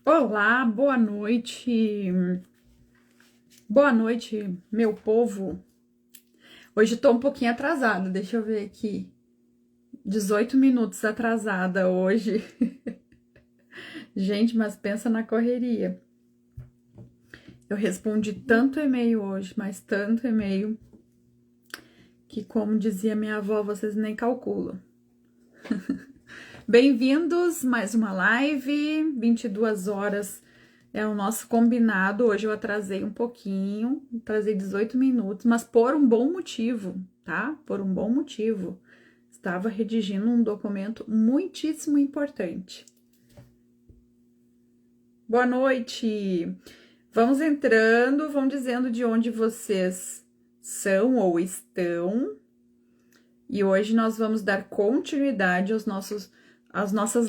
Olá, boa noite. Boa noite, meu povo. Hoje eu tô um pouquinho atrasada, deixa eu ver aqui. 18 minutos atrasada hoje. Gente, mas pensa na correria. Eu respondi tanto e-mail hoje, mas tanto e-mail, que como dizia minha avó, vocês nem calculam. Bem-vindos, mais uma live, 22 horas é o nosso combinado. Hoje eu atrasei um pouquinho, atrasei 18 minutos, mas por um bom motivo, tá? Por um bom motivo. Estava redigindo um documento muitíssimo importante. Boa noite! Vamos entrando, vão dizendo de onde vocês são ou estão. E hoje nós vamos dar continuidade às nossas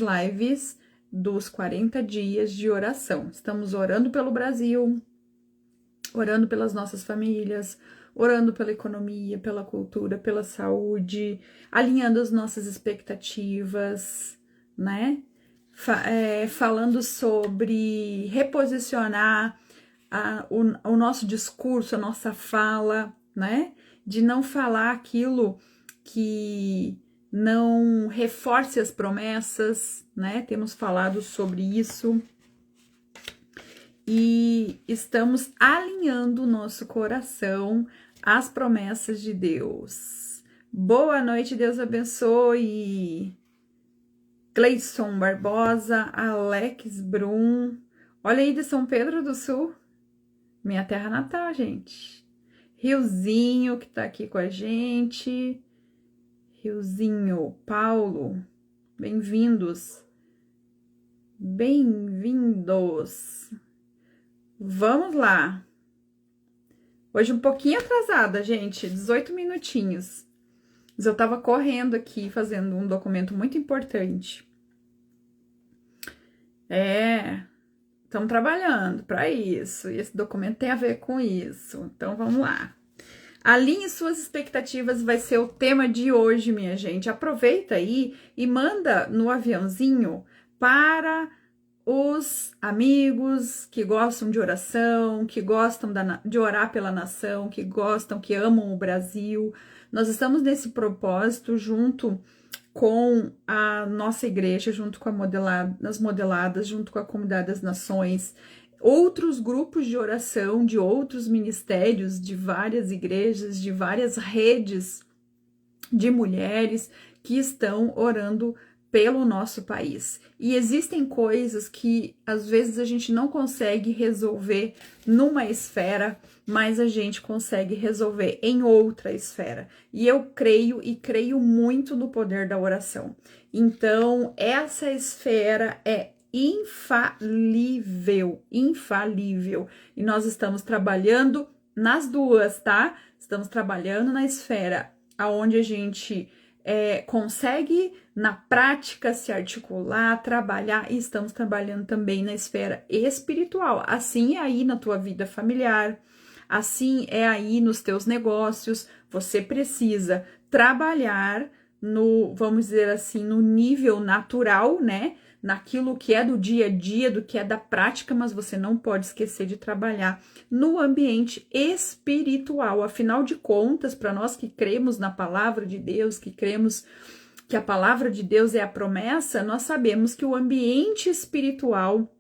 lives dos 40 dias de oração. Estamos orando pelo Brasil, orando pelas nossas famílias, orando pela economia, pela cultura, pela saúde, alinhando as nossas expectativas, né? Falando sobre reposicionar o nosso discurso, a nossa fala, né? De não falar aquilo que não reforce as promessas, né? Temos falado sobre isso e estamos alinhando o nosso coração às promessas de Deus. Boa noite, Deus abençoe. Cleison Barbosa, Alex Brum. Olha aí de São Pedro do Sul, minha terra natal, gente. Riozinho que tá aqui com a gente. Riozinho, Paulo, bem-vindos. Bem-vindos. Vamos lá. Hoje um pouquinho atrasada, gente, 18 minutinhos. Mas eu tava correndo aqui fazendo um documento muito importante. Estamos trabalhando para isso. E esse documento tem a ver com isso. Então vamos lá. Alinhe suas expectativas, vai ser o tema de hoje, minha gente. Aproveita aí e manda no aviãozinho para os amigos que gostam de oração, que gostam de orar pela nação, que gostam, que amam o Brasil. Nós estamos nesse propósito junto com a nossa igreja, junto com as modeladas, junto com a Comunidade das Nações, outros grupos de oração, de outros ministérios, de várias igrejas, de várias redes de mulheres que estão orando pelo nosso país. E existem coisas que às vezes a gente não consegue resolver numa esfera, mas a gente consegue resolver em outra esfera. E eu creio muito no poder da oração. Então, essa esfera é infalível. E nós estamos trabalhando nas duas, tá? Estamos trabalhando na esfera aonde a gente consegue na prática se articular, trabalhar, e estamos trabalhando também na esfera espiritual. Assim é aí na tua vida familiar, assim é aí nos teus negócios. Você precisa trabalhar no, vamos dizer assim, no nível natural, né? Naquilo que é do dia a dia, do que é da prática, mas você não pode esquecer de trabalhar no ambiente espiritual. Afinal de contas, para nós que cremos na palavra de Deus, que cremos que a palavra de Deus é a promessa, nós sabemos que o ambiente espiritual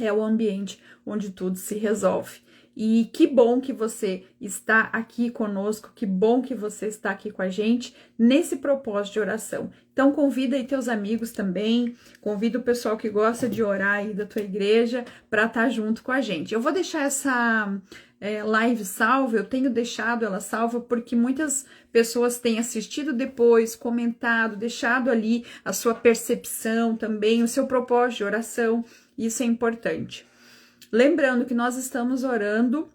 é o ambiente onde tudo se resolve. E que bom que você está aqui conosco, que bom que você está aqui com a gente nesse propósito de oração. Então convida aí teus amigos também, convida o pessoal que gosta de orar aí da tua igreja para estar junto com a gente. Eu vou deixar essa live salva, eu tenho deixado ela salva porque muitas pessoas têm assistido depois, comentado, deixado ali a sua percepção também, o seu propósito de oração, isso é importante. Lembrando que nós estamos orando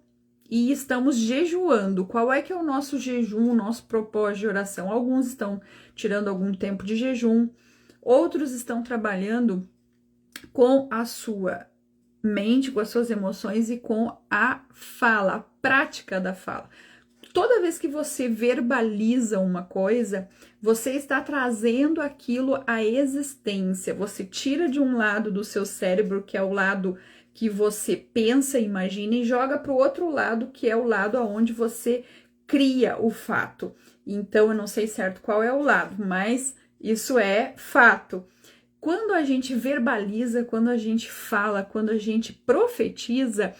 e estamos jejuando. Qual é que é o nosso jejum, o nosso propósito de oração? Alguns estão tirando algum tempo de jejum, outros estão trabalhando com a sua mente, com as suas emoções e com a fala, a prática da fala. toda vez que você verbaliza uma coisa, você está trazendo aquilo à existência. Você tira de um lado do seu cérebro, que é o lado que você pensa, imagina, e joga para o outro lado, que é o lado aonde você cria o fato. Então, eu não sei certo qual é o lado, mas isso é fato. Quando a gente verbaliza, quando a gente fala, quando a gente profetiza,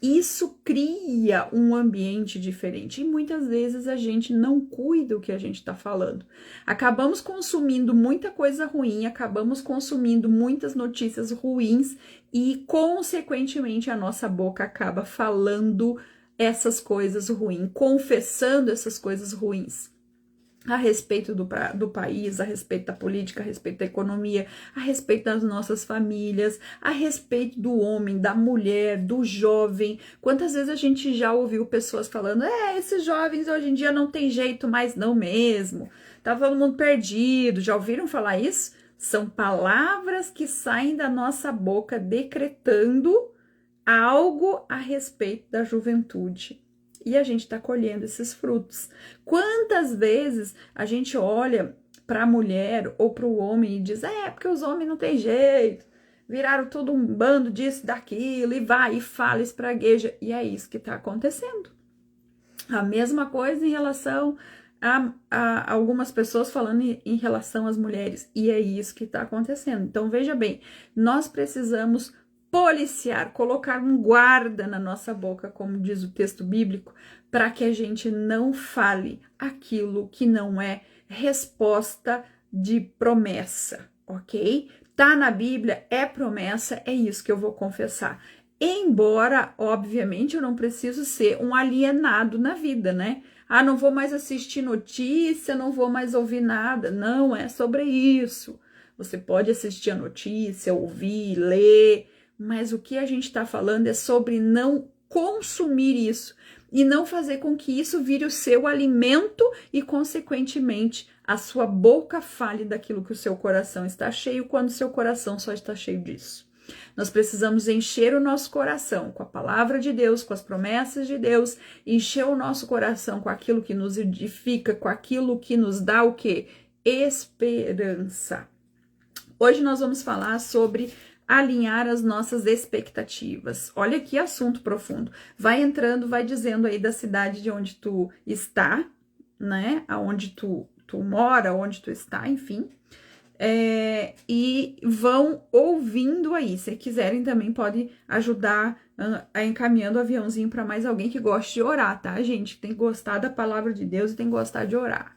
isso cria um ambiente diferente. E muitas vezes a gente não cuida do que a gente está falando. Acabamos consumindo muita coisa ruim, acabamos consumindo muitas notícias ruins e, consequentemente, a nossa boca acaba falando essas coisas ruins, confessando essas coisas ruins a respeito do país, a respeito da política, a respeito da economia, a respeito das nossas famílias, a respeito do homem, da mulher, do jovem. Quantas vezes a gente já ouviu pessoas falando, esses jovens hoje em dia não tem jeito mais não mesmo, tá todo mundo perdido, já ouviram falar isso? São palavras que saem da nossa boca decretando algo a respeito da juventude. E a gente está colhendo esses frutos. Quantas vezes a gente olha para a mulher ou para o homem e diz, porque os homens não tem jeito, viraram todo um bando disso, daquilo, e vai, e fala, espragueja. E é isso que está acontecendo. A mesma coisa em relação a algumas pessoas falando em relação às mulheres. E é isso que está acontecendo. Então, veja bem, nós precisamos policiar, colocar um guarda na nossa boca, como diz o texto bíblico, para que a gente não fale aquilo que não é resposta de promessa, ok? Tá na Bíblia, é promessa, é isso que eu vou confessar. Embora, obviamente, eu não preciso ser um alienado na vida, né? Não vou mais assistir notícia, não vou mais ouvir nada. Não é sobre isso. Você pode assistir a notícia, ouvir, ler, mas o que a gente está falando é sobre não consumir isso e não fazer com que isso vire o seu alimento e, consequentemente, a sua boca fale daquilo que o seu coração está cheio, quando o seu coração só está cheio disso. Nós precisamos encher o nosso coração com a palavra de Deus, com as promessas de Deus, encher o nosso coração com aquilo que nos edifica, com aquilo que nos dá o quê? Esperança. Hoje nós vamos falar sobre alinhar as nossas expectativas. Olha que assunto profundo. Vai entrando, vai dizendo aí da cidade de onde tu está, né? Aonde tu mora, onde tu está, enfim. E vão ouvindo aí. Se quiserem também pode ajudar a encaminhando o aviãozinho para mais alguém que goste de orar, tá, gente? Tem que gostar da palavra de Deus e tem que gostar de orar.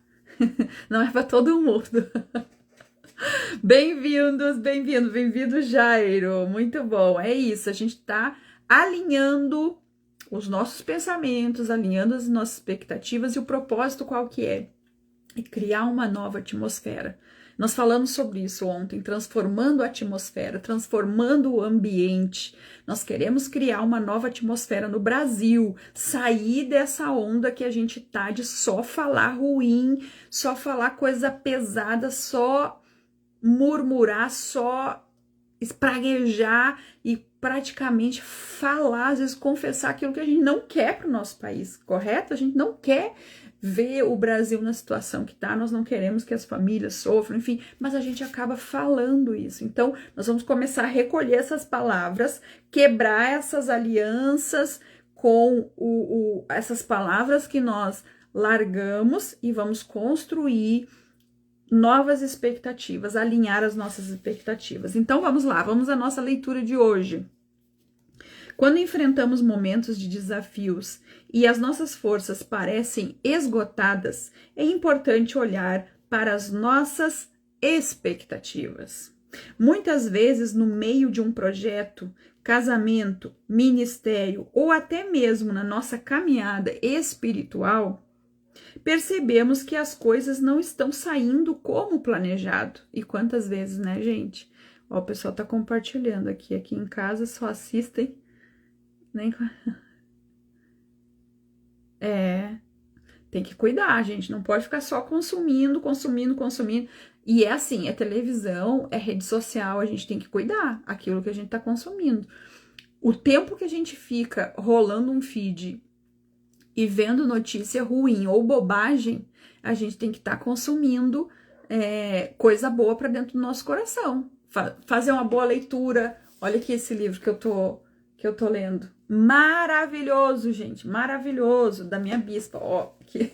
Não é para todo mundo. Bem-vindo, Jairo. Muito bom. É isso, a gente tá alinhando os nossos pensamentos, alinhando as nossas expectativas e o propósito qual que é? É criar uma nova atmosfera. Nós falamos sobre isso ontem, transformando a atmosfera, transformando o ambiente. Nós queremos criar uma nova atmosfera no Brasil, sair dessa onda que a gente tá de só falar ruim, só falar coisa pesada, só murmurar, só espraguejar e praticamente falar, às vezes confessar aquilo que a gente não quer para o nosso país, correto? A gente não quer ver o Brasil na situação que está, nós não queremos que as famílias sofram, enfim, mas a gente acaba falando isso. Então, nós vamos começar a recolher essas palavras, quebrar essas alianças com essas palavras que nós largamos e vamos construir novas expectativas, alinhar as nossas expectativas. Então, vamos lá, vamos à nossa leitura de hoje. Quando enfrentamos momentos de desafios e as nossas forças parecem esgotadas, é importante olhar para as nossas expectativas. Muitas vezes, no meio de um projeto, casamento, ministério ou até mesmo na nossa caminhada espiritual, percebemos que as coisas não estão saindo como planejado. E quantas vezes, né, gente? Ó, o pessoal tá compartilhando aqui em casa, só assistem. Nem... tem que cuidar, gente. Não pode ficar só consumindo. E é assim, é televisão, é rede social, a gente tem que cuidar aquilo que a gente tá consumindo. O tempo que a gente fica rolando um feed e vendo notícia ruim ou bobagem, a gente tem que estar consumindo coisa boa para dentro do nosso coração. Fazer uma boa leitura. Olha aqui esse livro que eu tô lendo. Maravilhoso, gente. Maravilhoso. Da minha bispa. Ó, aqui.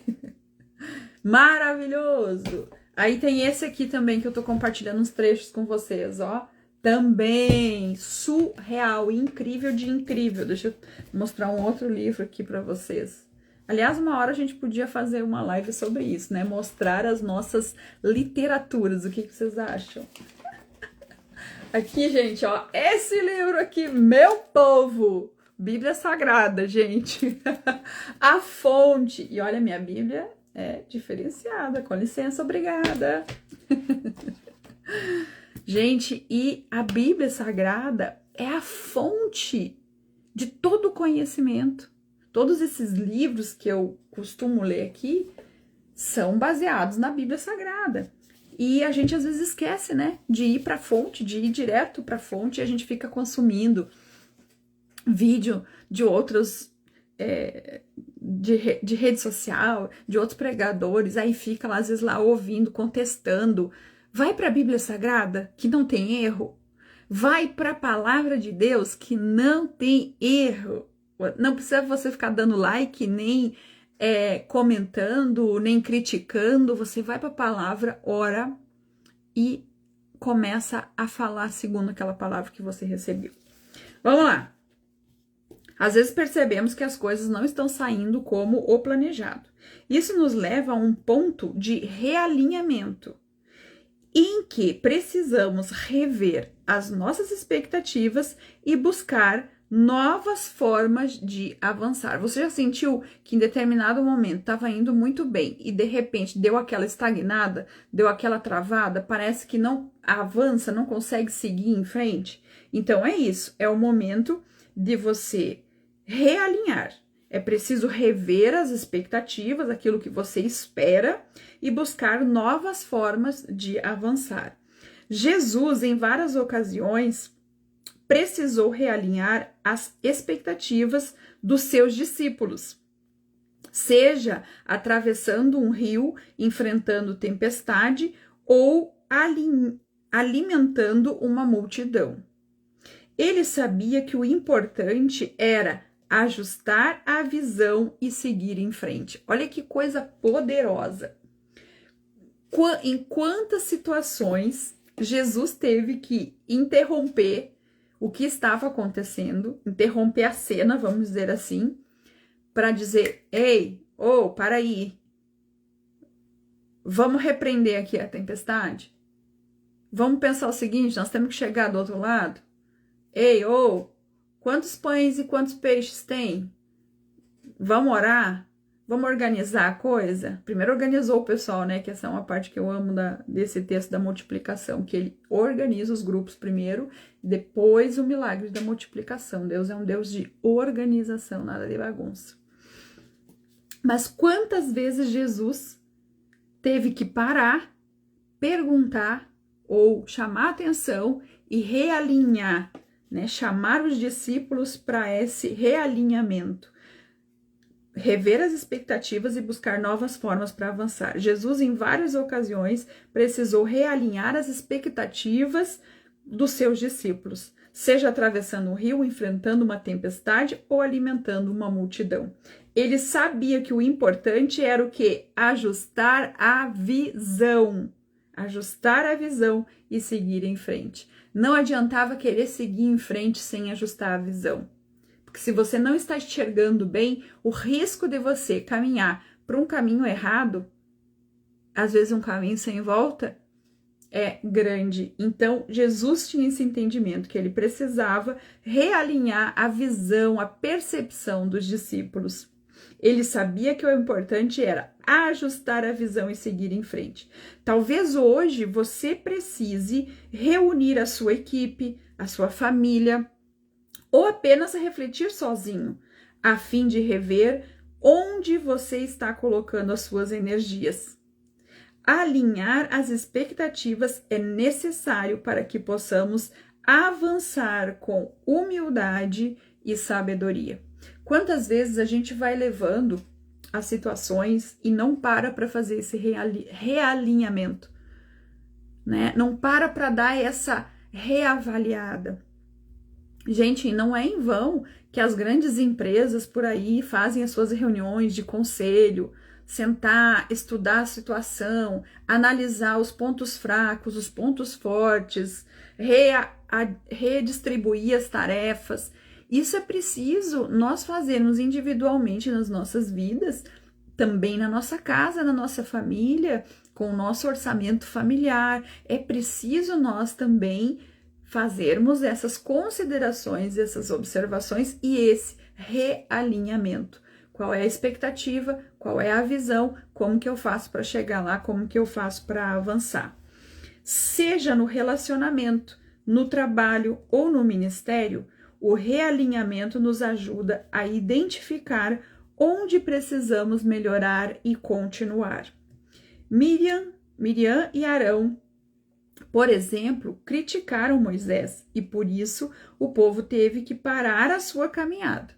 Maravilhoso. Aí tem esse aqui também que eu tô compartilhando uns trechos com vocês, ó. Também surreal, incrível de incrível. Deixa eu mostrar um outro livro aqui para vocês. Aliás, uma hora a gente podia fazer uma live sobre isso, né? Mostrar as nossas literaturas. O que vocês acham? Aqui, gente, ó, esse livro aqui, meu povo, Bíblia Sagrada, gente. A fonte. E olha, minha Bíblia é diferenciada. Com licença, obrigada. Gente, e a Bíblia Sagrada é a fonte de todo o conhecimento. Todos esses livros que eu costumo ler aqui são baseados na Bíblia Sagrada. E a gente às vezes esquece, né, de ir para a fonte, de ir direto para a fonte, e a gente fica consumindo vídeo de outros, de rede social, de outros pregadores, aí fica lá, às vezes lá ouvindo, contestando. Vai para a Bíblia Sagrada, que não tem erro. Vai para a palavra de Deus, que não tem erro. Não precisa você ficar dando like, nem comentando, nem criticando. Você vai para a palavra, ora e começa a falar segundo aquela palavra que você recebeu. Vamos lá. Às vezes percebemos que as coisas não estão saindo como o planejado. Isso nos leva a um ponto de realinhamento, em que precisamos rever as nossas expectativas e buscar novas formas de avançar. Você já sentiu que em determinado momento estava indo muito bem e de repente deu aquela estagnada, deu aquela travada, parece que não avança, não consegue seguir em frente? Então é isso, é o momento de você realinhar. É preciso rever as expectativas, aquilo que você espera, e buscar novas formas de avançar. Jesus, em várias ocasiões, precisou realinhar as expectativas dos seus discípulos, seja atravessando um rio, enfrentando tempestade ou alimentando uma multidão. Ele sabia que o importante era ajustar a visão e seguir em frente. Olha que coisa poderosa. Em quantas situações Jesus teve que interromper o que estava acontecendo, interromper a cena, vamos dizer assim, para dizer, ei, para aí, vamos repreender aqui a tempestade? Vamos pensar o seguinte, nós temos que chegar do outro lado? Ei, quantos pães e quantos peixes tem? Vamos orar? Vamos organizar a coisa? Primeiro organizou o pessoal, né? Que essa é uma parte que eu amo desse texto da multiplicação, que ele organiza os grupos primeiro, depois o milagre da multiplicação. Deus é um Deus de organização, nada de bagunça. Mas quantas vezes Jesus teve que parar, perguntar ou chamar atenção e realinhar, né? Chamar os discípulos para esse realinhamento. Rever as expectativas e buscar novas formas para avançar. Jesus, em várias ocasiões, precisou realinhar as expectativas dos seus discípulos, seja atravessando um rio, enfrentando uma tempestade ou alimentando uma multidão. Ele sabia que o importante era o quê? Ajustar a visão. Ajustar a visão e seguir em frente. Não adiantava querer seguir em frente sem ajustar a visão. Porque se você não está enxergando bem, o risco de você caminhar para um caminho errado, às vezes um caminho sem volta, é grande. Então, Jesus tinha esse entendimento que ele precisava realinhar a visão, a percepção dos discípulos. Ele sabia que o importante era ajustar a visão e seguir em frente. Talvez hoje você precise reunir a sua equipe, a sua família, ou apenas refletir sozinho, a fim de rever onde você está colocando as suas energias. Alinhar as expectativas é necessário para que possamos avançar com humildade e sabedoria. Quantas vezes a gente vai levando as situações e não para fazer esse realinhamento, né? Não para dar essa reavaliada. Gente, não é em vão que as grandes empresas por aí fazem as suas reuniões de conselho, sentar, estudar a situação, analisar os pontos fracos, os pontos fortes, redistribuir as tarefas. Isso é preciso nós fazermos individualmente nas nossas vidas, também na nossa casa, na nossa família, com o nosso orçamento familiar. É preciso nós também fazermos essas considerações, essas observações e esse realinhamento. Qual é a expectativa? Qual é a visão? Como que eu faço para chegar lá? Como que eu faço para avançar? Seja no relacionamento, no trabalho ou no ministério, o realinhamento nos ajuda a identificar onde precisamos melhorar e continuar. Miriam e Arão, por exemplo, criticaram Moisés e por isso o povo teve que parar a sua caminhada.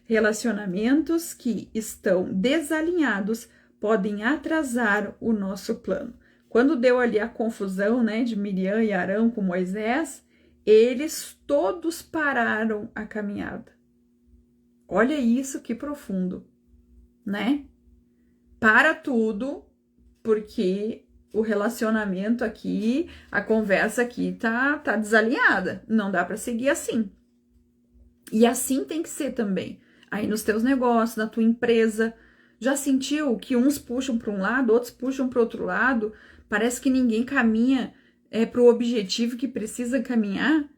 Relacionamentos que estão desalinhados podem atrasar o nosso plano. Quando deu ali a confusão, né, de Miriam e Arão com Moisés, eles todos pararam a caminhada. Olha isso, que profundo, né? Para tudo, porque o relacionamento aqui, a conversa aqui tá desalinhada. Não dá para seguir assim. E assim tem que ser também. Aí nos teus negócios, na tua empresa, já sentiu que uns puxam para um lado, outros puxam para o outro lado? Parece que ninguém caminha para o objetivo que precisa caminhar?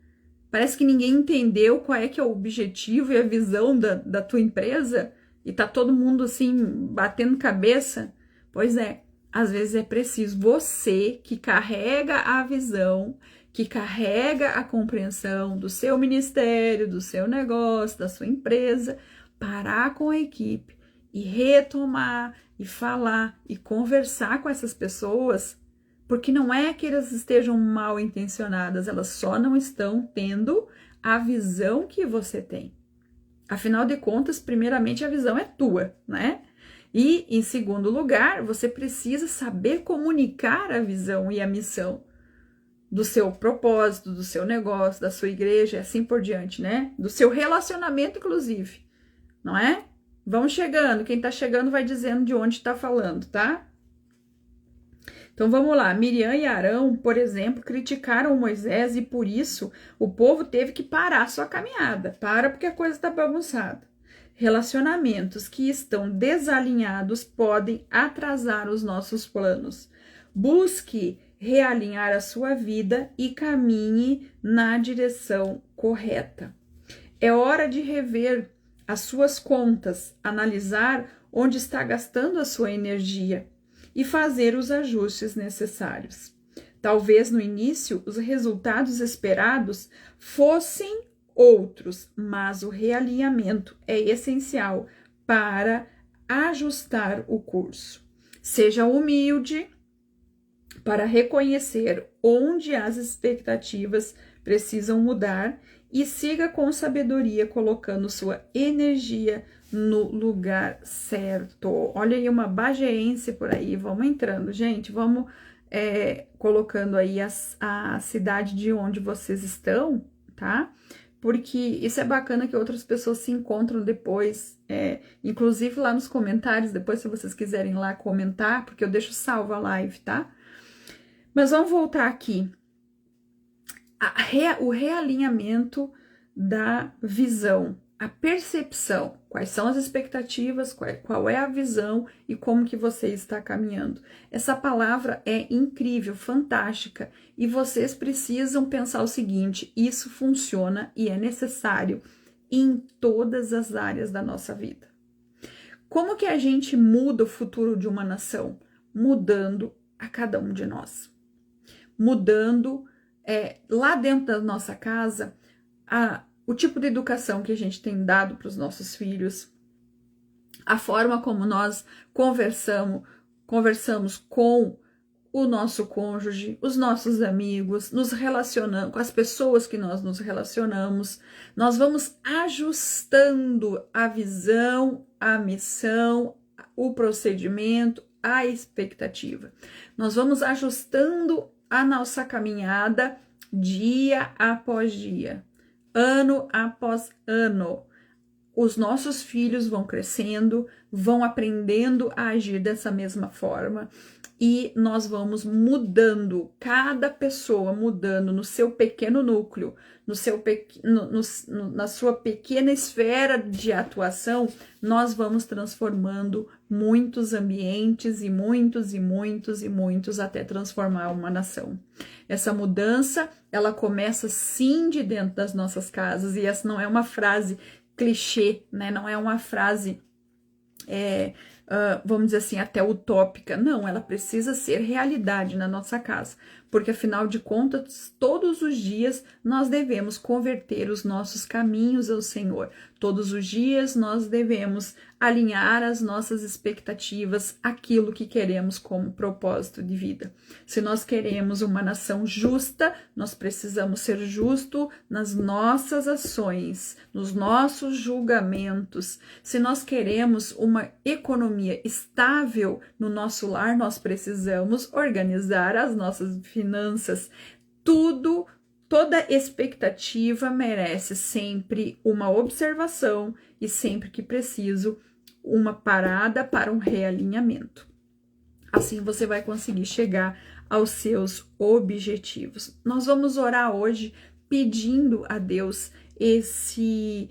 Parece que ninguém entendeu qual é que é o objetivo e a visão da tua empresa? E tá todo mundo assim, batendo cabeça? Pois é, às vezes é preciso você que carrega a visão, que carrega a compreensão do seu ministério, do seu negócio, da sua empresa, parar com a equipe e retomar e falar e conversar com essas pessoas, porque não é que elas estejam mal intencionadas, elas só não estão tendo a visão que você tem. Afinal de contas, primeiramente a visão é tua, né? E, em segundo lugar, você precisa saber comunicar a visão e a missão do seu propósito, do seu negócio, da sua igreja, e assim por diante, né? Do seu relacionamento, inclusive, não é? Vão chegando, quem tá chegando vai dizendo de onde tá falando, tá? Então, vamos lá. Miriam e Arão, por exemplo, criticaram Moisés e, por isso, o povo teve que parar sua caminhada. Para porque a coisa tá bagunçada. Relacionamentos que estão desalinhados podem atrasar os nossos planos. Busque realinhar a sua vida e caminhe na direção correta. É hora de rever as suas contas, analisar onde está gastando a sua energia e fazer os ajustes necessários. Talvez no início os resultados esperados fossem outros, mas o realinhamento é essencial para ajustar o curso. Seja humilde para reconhecer onde as expectativas precisam mudar e siga com sabedoria, colocando sua energia no lugar certo. Olha aí uma bageense por aí, vamos entrando, gente, vamos colocando aí a cidade de onde vocês estão, tá? Porque isso é bacana que outras pessoas se encontram depois, inclusive lá nos comentários, depois se vocês quiserem lá comentar, porque eu deixo salvo a live, tá? Mas vamos voltar aqui. O realinhamento da visão, a percepção, quais são as expectativas, qual é a visão e como que você está caminhando. Essa palavra é incrível, fantástica, e vocês precisam pensar o seguinte: isso funciona e é necessário em todas as áreas da nossa vida. Como que a gente muda o futuro de uma nação? Mudando a cada um de nós. Mudando lá dentro da nossa casa o tipo de educação que a gente tem dado para os nossos filhos, a forma como nós conversamos com o nosso cônjuge, os nossos amigos, nos relacionando com as pessoas que nós nos relacionamos. Nós vamos ajustando a visão, a missão, o procedimento, a expectativa. Nós vamos ajustando a nossa caminhada dia após dia, ano após ano. Os nossos filhos vão crescendo, vão aprendendo a agir dessa mesma forma e nós vamos mudando, cada pessoa mudando no seu pequeno núcleo, na sua pequena esfera de atuação, nós vamos transformando muitos ambientes e muitos até transformar uma nação. Essa mudança, ela começa sim de dentro das nossas casas, e essa não é uma frase clichê, né? Não é uma frase, vamos dizer assim, até utópica. Não, ela precisa ser realidade na nossa casa, porque afinal de contas, todos os dias nós devemos converter os nossos caminhos ao Senhor. Todos os dias nós devemos alinhar as nossas expectativas àquilo que queremos como propósito de vida. Se nós queremos uma nação justa, nós precisamos ser justos nas nossas ações, nos nossos julgamentos. Se nós queremos uma economia estável no nosso lar, nós precisamos organizar as nossas finanças. Toda expectativa merece sempre uma observação e sempre que preciso, uma parada para um realinhamento. Assim você vai conseguir chegar aos seus objetivos. Nós vamos orar hoje pedindo a Deus esse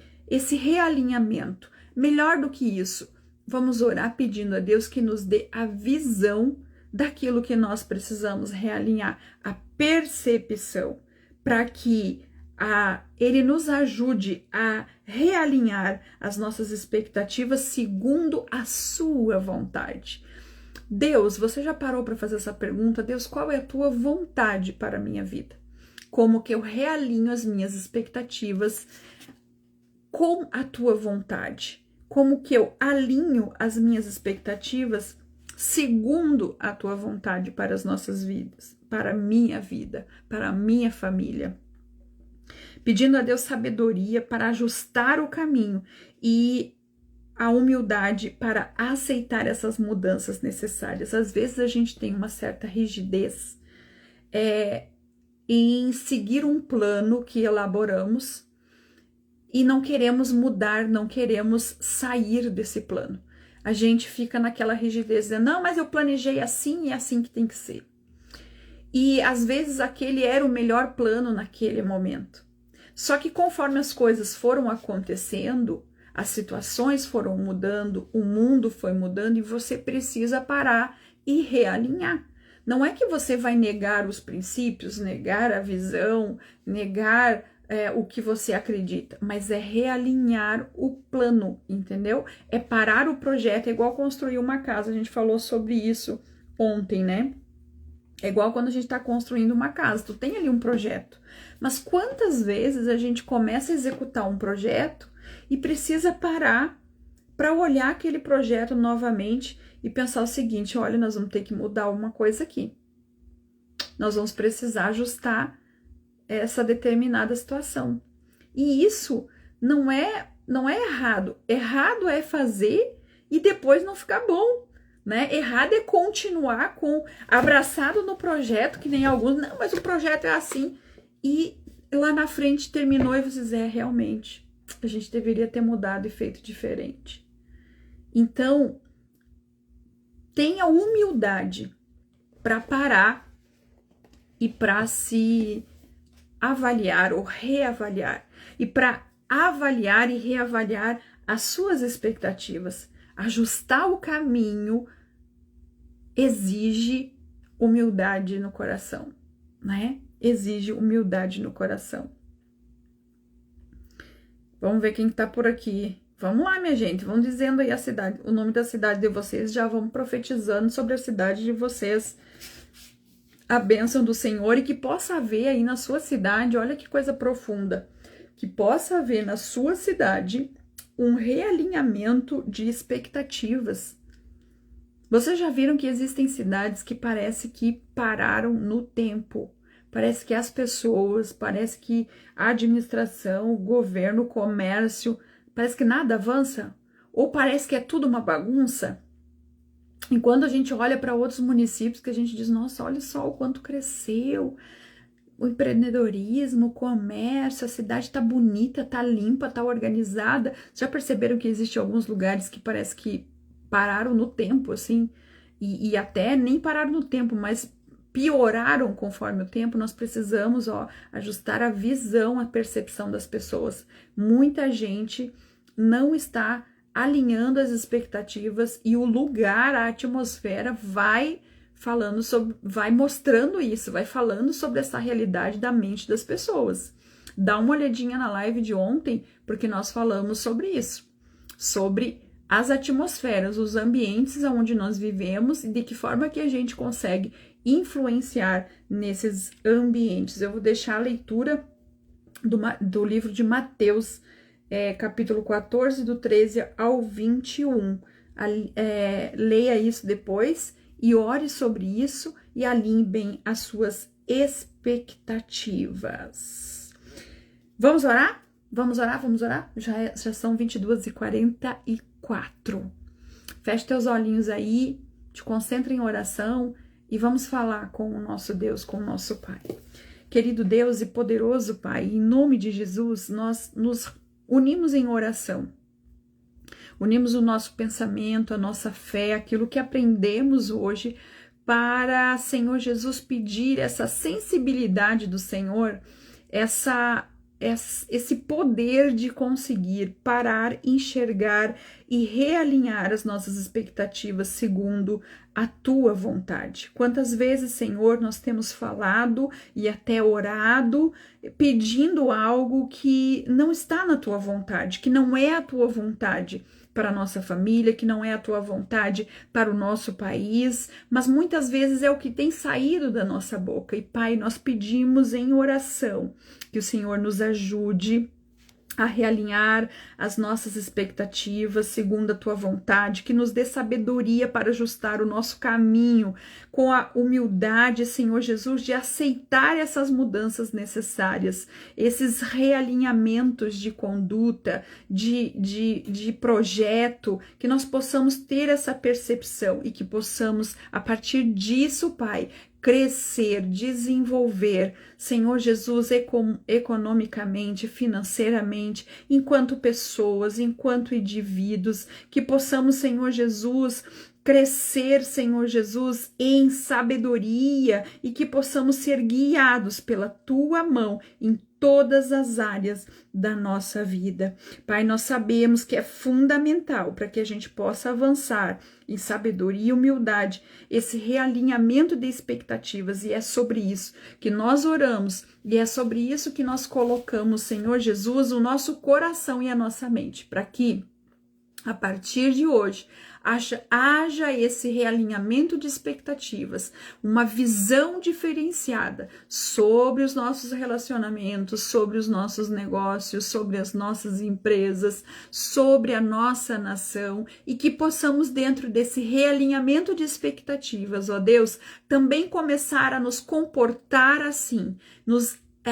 realinhamento. Melhor do que isso, vamos orar pedindo a Deus que nos dê a visão daquilo que nós precisamos realinhar, a percepção, para que Ele nos ajude a realinhar as nossas expectativas segundo a sua vontade. Deus, você já parou para fazer essa pergunta? Deus, qual é a tua vontade para a minha vida? Como que eu realinho as minhas expectativas com a tua vontade? Como que eu alinho as minhas expectativas segundo a tua vontade para as nossas vidas, para a minha vida, para a minha família? Pedindo a Deus sabedoria para ajustar o caminho e a humildade para aceitar essas mudanças necessárias. Às vezes a gente tem uma certa rigidez em seguir um plano que elaboramos e não queremos mudar, não queremos sair desse plano. A gente fica naquela rigidez, dizendo, não, mas eu planejei assim e é assim que tem que ser. E às vezes aquele era o melhor plano naquele momento. Só que conforme as coisas foram acontecendo, as situações foram mudando, o mundo foi mudando e você precisa parar e realinhar. Não é que você vai negar os princípios, negar a visão, negar o que você acredita, mas é realinhar o plano, entendeu? É parar o projeto, é igual construir uma casa, a gente falou sobre isso ontem, né? É igual quando a gente está construindo uma casa, tu tem ali um projeto, mas quantas vezes a gente começa a executar um projeto e precisa parar para olhar aquele projeto novamente e pensar o seguinte, olha, nós vamos ter que mudar uma coisa aqui. Nós vamos precisar ajustar essa determinada situação. E isso não é errado. Errado é fazer e depois não ficar bom, né? Errado é continuar abraçado no projeto, que nem alguns, não, mas o projeto é assim. E lá na frente terminou e você diz, realmente, a gente deveria ter mudado e feito diferente. Então, tenha humildade para parar e para se avaliar ou reavaliar. E para avaliar e reavaliar as suas expectativas, ajustar o caminho exige humildade no coração, né? Exige humildade no coração. Vamos ver quem tá por aqui. Vamos lá, minha gente. Vão dizendo aí a cidade, o nome da cidade de vocês. Já vão profetizando sobre a cidade de vocês. A bênção do Senhor e que possa haver aí na sua cidade, olha que coisa profunda, que possa haver na sua cidade um realinhamento de expectativas, Vocês já viram que existem cidades que parece que pararam no tempo? Parece que as pessoas, parece que a administração, o governo, o comércio, parece que nada avança? Ou parece que é tudo uma bagunça? E quando a gente olha para outros municípios, que a gente diz, nossa, olha só o quanto cresceu o empreendedorismo, o comércio, a cidade tá bonita, tá limpa, tá organizada. Já perceberam que existem alguns lugares que parece que pararam no tempo, assim, e até nem pararam no tempo, mas pioraram conforme o tempo? Nós precisamos, ajustar a visão, a percepção das pessoas. Muita gente não está alinhando as expectativas e o lugar, a atmosfera vai falando sobre, vai mostrando isso, vai falando sobre essa realidade da mente das pessoas. Dá uma olhadinha na live de ontem, porque nós falamos sobre isso, sobre as atmosferas, os ambientes onde nós vivemos e de que forma que a gente consegue influenciar nesses ambientes. Eu vou deixar a leitura do livro de Mateus, capítulo 14, do 13 ao 21. Leia isso depois e ore sobre isso e alinhe bem as suas expectativas. Vamos orar? Vamos orar? Vamos orar? Já são 22h44. Feche teus olhinhos aí, te concentre em oração e vamos falar com o nosso Deus, com o nosso Pai. Querido Deus e poderoso Pai, em nome de Jesus, nós nos unimos em oração. Unimos o nosso pensamento, a nossa fé, aquilo que aprendemos hoje, para, Senhor Jesus, pedir essa sensibilidade do Senhor, esse poder de conseguir parar, enxergar e realinhar as nossas expectativas segundo a tua vontade. Quantas vezes, Senhor, nós temos falado e até orado pedindo algo que não está na tua vontade, que não é a tua vontade para a nossa família, que não é a tua vontade para o nosso país, mas muitas vezes é o que tem saído da nossa boca. E, Pai, nós pedimos em oração que o Senhor nos ajude a realinhar as nossas expectativas segundo a tua vontade, que nos dê sabedoria para ajustar o nosso caminho, com a humildade, Senhor Jesus, de aceitar essas mudanças necessárias, esses realinhamentos de conduta, de projeto, que nós possamos ter essa percepção e que possamos, a partir disso, Pai, crescer, desenvolver, Senhor Jesus, economicamente, financeiramente, enquanto pessoas, enquanto indivíduos, que possamos, Senhor Jesus, crescer, Senhor Jesus, em sabedoria e que possamos ser guiados pela tua mão em todas as áreas da nossa vida. Pai, nós sabemos que é fundamental para que a gente possa avançar em sabedoria e humildade, esse realinhamento de expectativas, e é sobre isso que nós oramos, e é sobre isso que nós colocamos, Senhor Jesus, o nosso coração e a nossa mente, para que, a partir de hoje, haja esse realinhamento de expectativas, uma visão diferenciada sobre os nossos relacionamentos, sobre os nossos negócios, sobre as nossas empresas, sobre a nossa nação, e que possamos, dentro desse realinhamento de expectativas, ó Deus, também começar a nos comportar assim,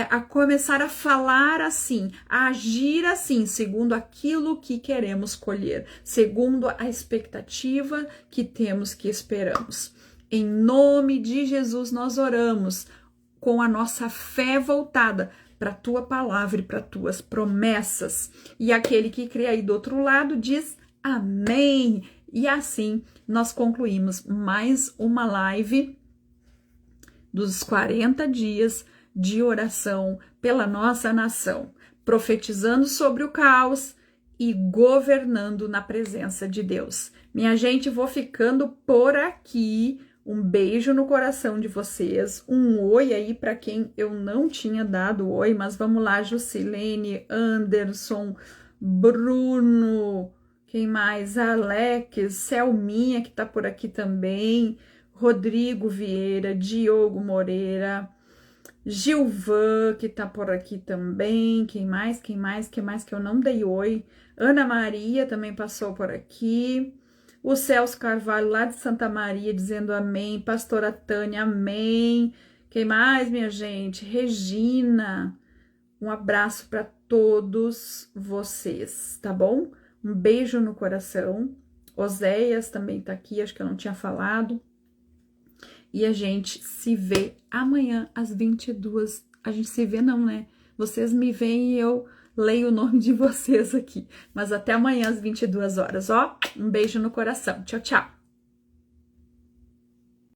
a começar a falar assim, a agir assim, segundo aquilo que queremos colher, segundo a expectativa que temos, que esperamos. Em nome de Jesus nós oramos, com a nossa fé voltada para a tua palavra e para as tuas promessas. E aquele que crê aí do outro lado diz amém. E assim nós concluímos mais uma live dos 40 dias de oração pela nossa nação, profetizando sobre o caos e governando na presença de Deus. Minha gente, vou ficando por aqui. Um beijo no coração de vocês, um oi aí para quem eu não tinha dado oi, mas vamos lá, Jusilene, Anderson, Bruno, quem mais? Alex, Selminha, que tá por aqui também, Rodrigo Vieira, Diogo Moreira, Gilvan, que tá por aqui também. Quem mais que eu não dei oi? Ana Maria também passou por aqui. O Celso Carvalho, lá de Santa Maria, dizendo amém. Pastora Tânia, amém. Quem mais, minha gente? Regina. Um abraço para todos vocês, tá bom? Um beijo no coração. Oséias também tá aqui, acho que eu não tinha falado. E a gente se vê amanhã às 22. A gente se vê não, né? Vocês me veem e eu leio o nome de vocês aqui. Mas até amanhã às 22 horas, ó. Um beijo no coração. Tchau, tchau.